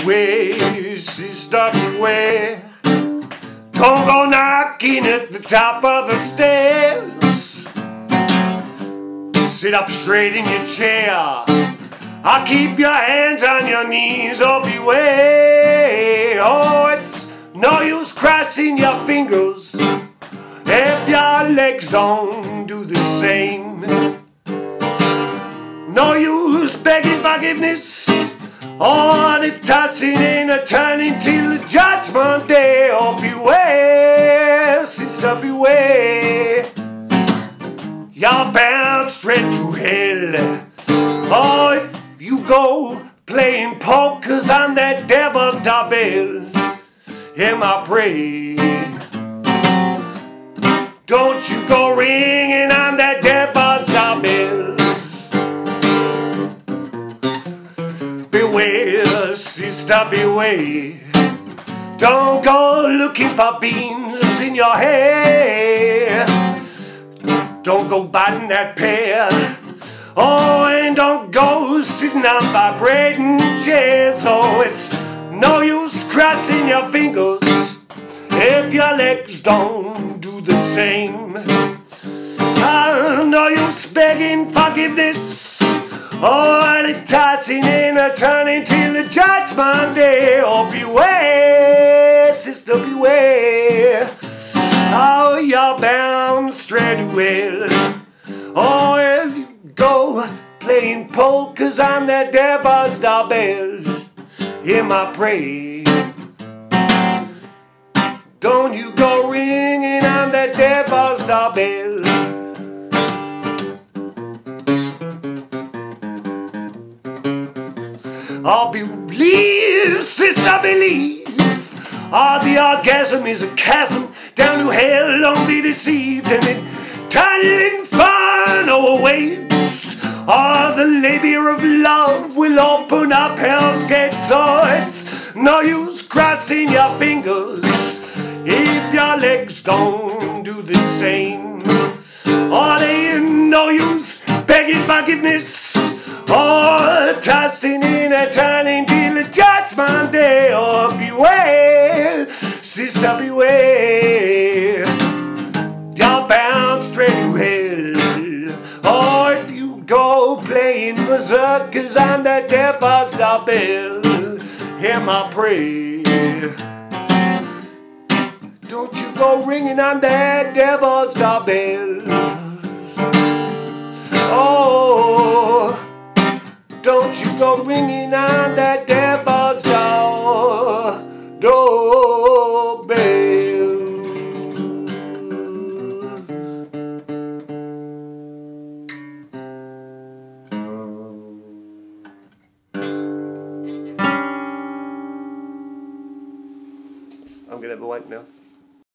beware, sister, beware. Don't go knocking at the top of the stairs. Sit up straight in your chair. I'll keep your hands on your knees, oh beware. Oh, it's no use crossing your fingers if your legs don't do the same. No use begging forgiveness or the tossing and the turning till the judgment day. Oh beware, sister, beware. You're bound straight to hell. Oh, if you go playing polkas on that devil's doorbell, hear my prayer. Don't you go ringing on that devil's doorbell. Beware, sister, beware. Don't go looking for beans in your hair. Don't go biting that pear. Oh, and don't go sitting on vibrating chairs. Oh, it's no use crossing your fingers if your legs don't do the same. No use begging forgiveness or the tossing and the turning till the judgment day. Oh, beware, sister, beware. Oh, you're bound straight to hell. Oh, if you go playing polkas on that devil's doorbell, hear my prayer. Don't you go ringing on that devil's doorbell. Oh, believe, sister, believe. Oh, the orgasm is a chasm down to hell, don't be deceived. And it tunnel inferno awaits. Oh, the labor of love will open up hell's gates. Oh, it's no use crossing your fingers if your legs don't do the same. Oh, there ain't no use begging forgiveness or tossing in and turning till the judgment day. Oh, beware, sister, beware. You're bound straight to hell. Or if you go playing berserkers on that devil's doorbell, hear my prayer. Don't you go ringing on that devil's doorbell. Oh, don't you go ringing on that devil's doorbell. I'm gonna have a wank now.